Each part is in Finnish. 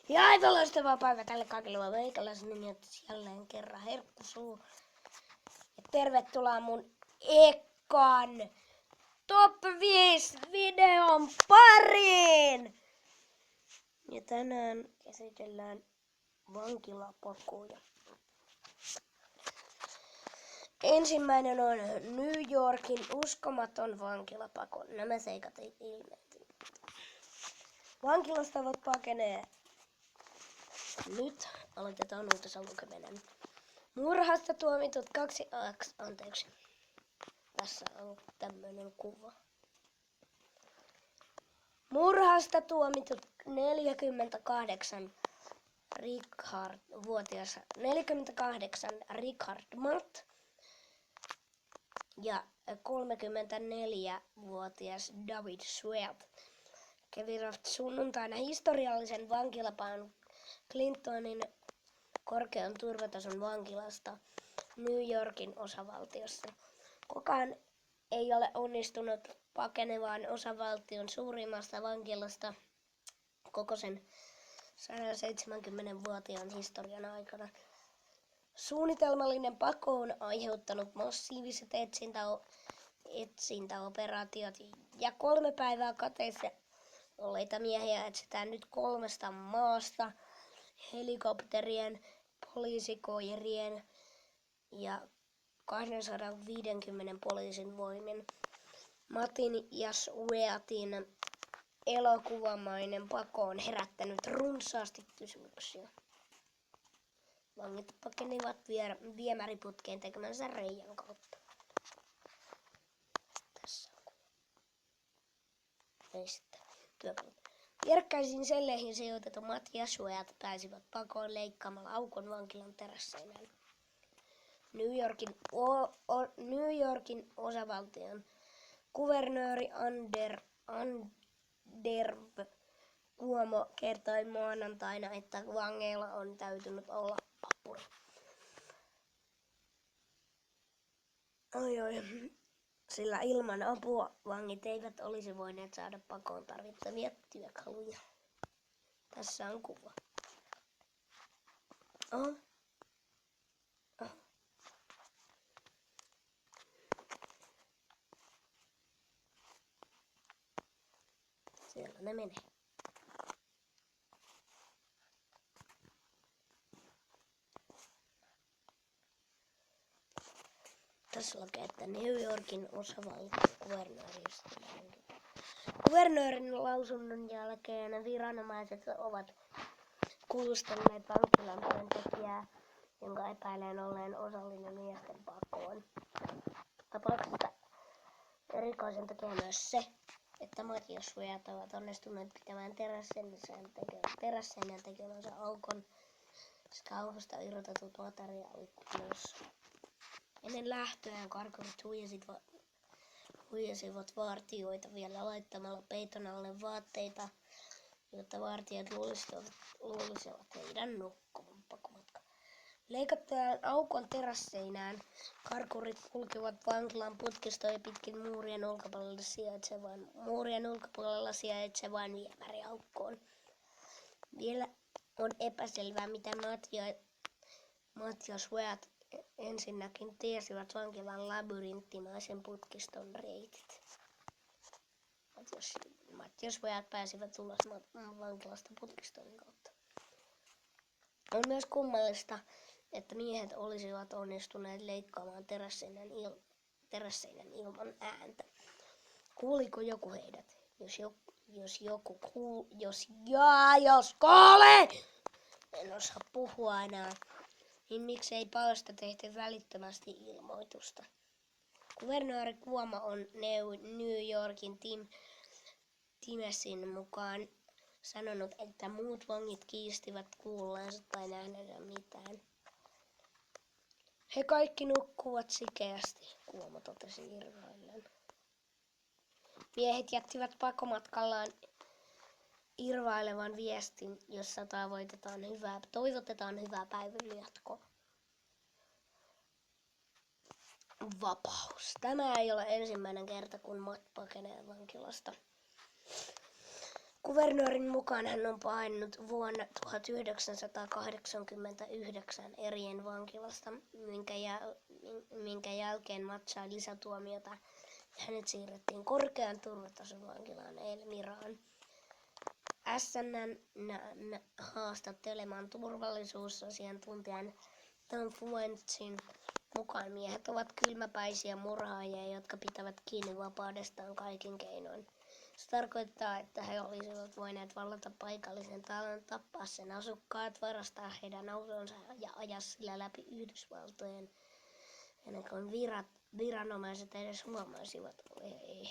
Ja aivan loistava päivä tälle kaikille meikäläisen nimi on jälleen kerran Herkkusuu. Ja tervetuloa mun ekan Top 5 videon pariin! Ja tänään käsitellään vankilapakoja. Ensimmäinen on New Yorkin uskomaton vankilapako. Nämä seikat ei ilmeisesti. Vankilasta voit pakenee. Nyt aloitetaan uutisen lukeminen. Murhasta tuomitut Tässä on tämmöinen kuva. Murhasta tuomitut 48-vuotias Richard Matt ja 34-vuotias David Sweat kävivät sunnuntaina historiallisen vankilapaon Clintonin korkean turvatason vankilasta New Yorkin osavaltiossa. Kukaan ei ole onnistunut pakenemaan osavaltion suurimmasta vankilasta koko sen 170-vuotiaan historian aikana. Suunnitelmallinen pako on aiheuttanut massiiviset etsintäoperaatiot ja 3 päivää kateissa olleita miehiä etsitään nyt 3 maasta helikopterien, poliisikoirien ja 250 poliisin voimin. Matin ja Sweatin elokuvamainen pako on herättänyt runsaasti kysymyksiä. Vangit pakenivat viemäriputkeen tekemänsä reijän kautta. Tässä on työkalut. Vierekkäisiin selleihin sijoitettu Matt ja Sweat pääsivät pakoon leikkaamalla aukon vankilan terässeinään. New Yorkin osavaltion kuvernööri Andrew Cuomo kertoi maanantaina, että vangeilla on täytynyt olla apuri. Sillä ilman apua vangit eivät olisi voineet saada pakoon tarvittavia työkaluja. Tässä on kuva. Siellä ne menee. Tässä lukee, että New Yorkin osavaltion kuvernöörin lausunnon jälkeen viranomaiset ovat kuulustelleet vankilan työntekijää, jonka epäileen olleen osallinen miesten pakoon. Tapauksesta erikoisen tekee myös se, että Matt ja Sweat ovat onnistuneet pitämään terässeinän tekemänsä aukon sekä aukosta irrotetut materiaalit myös. Ennen lähtöään karkurit huijasivat vartijoita vielä laittamalla peiton alle vaatteita, jotta vartijat luulisivat heidän nukkuvan pakomatka. Leikattuaan aukon terässeinään karkurit kulkivat vankilan putkistoja pitkin muurien ulkopuolella sijaitsevaan viemäriaukkoon. Vielä on epäselvää, mitä Matt ja Sweat ensinnäkin tiesivät vankilan labyrinttimaisen putkiston reitit. Matt ja Sweat pääsivät ulos vankilasta putkiston kautta. On myös kummallista, että miehet olisivat onnistuneet leikkaamaan terässeinän ilman ääntä. Kuuliko joku heidät? Jos kuulee, en osaa puhua enää, niin miksei paosta tehty välittömästi ilmoitusta? Kuvernööri Cuomo on New Yorkin Timesin mukaan sanonut, että muut vangit kiistivät kuulleensa tai nähneensä mitään. He kaikki nukkuvat sikeästi, Cuomo totesi irvaillen. Miehet jättivät pakomatkallaan irvailevan viestin, jossa toivotetaan hyvää päivän jatkoa. Vapaus. Tämä ei ole ensimmäinen kerta, kun Matt pakenee vankilasta. Kuvernöörin mukaan hän on paennut vuonna 1989 erien vankilasta, minkä jälkeen matsai lisätuomiota ja hänet siirrettiin korkean turvatason vankilaan Elmiraan. SNN haastatteleman turvallisuusasiantuntijan Tom Fuentsin mukaan miehet ovat kylmäpäisiä murhaajia, jotka pitävät kiinni vapaudestaan kaikin keinoin. Se tarkoittaa, että he olisivat voineet vallata paikallisen talon, tappaa sen asukkaat, varastaa heidän autonsa ja ajaa sillä läpi Yhdysvaltojen, ennen kuin viranomaiset edes huomaisivat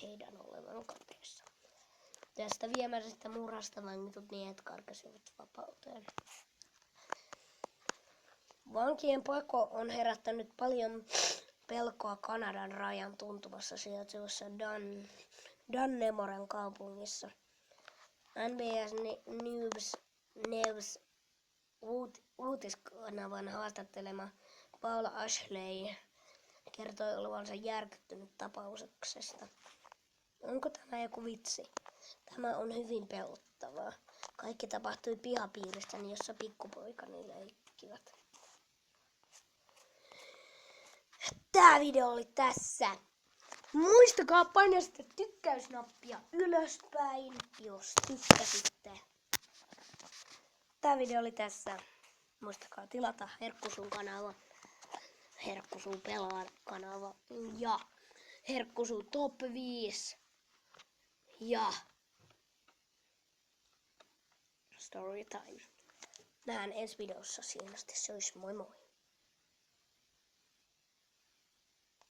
heidän olevan kateessa. Tästä viemäisestä murhasta vangitut miehet karkasivat vapauteen. Vankien pako on herättänyt paljon pelkoa Kanadan rajan tuntumassa sijaitsevassa Dannemoren kaupungissa. NBS News uutiskanavan haastattelema Paula Ashley kertoi olevansa järkyttynyt tapauksesta. Onko tämä joku vitsi? Tämä on hyvin pelottavaa. Kaikki tapahtui pihapiirissäni, jossa pikkupoikani leikkivät. Tää video oli tässä. Muistakaa painaa sitä tykkäysnappia ylöspäin, jos tykkäsitte. Tää video oli tässä. Muistakaa tilata Herkkusuun kanava, Herkkusuu pelaa kanava ja Herkkusuu top 5 ja Storytime. Nähdään ensi videossa, siinä asti se olisi moi moi.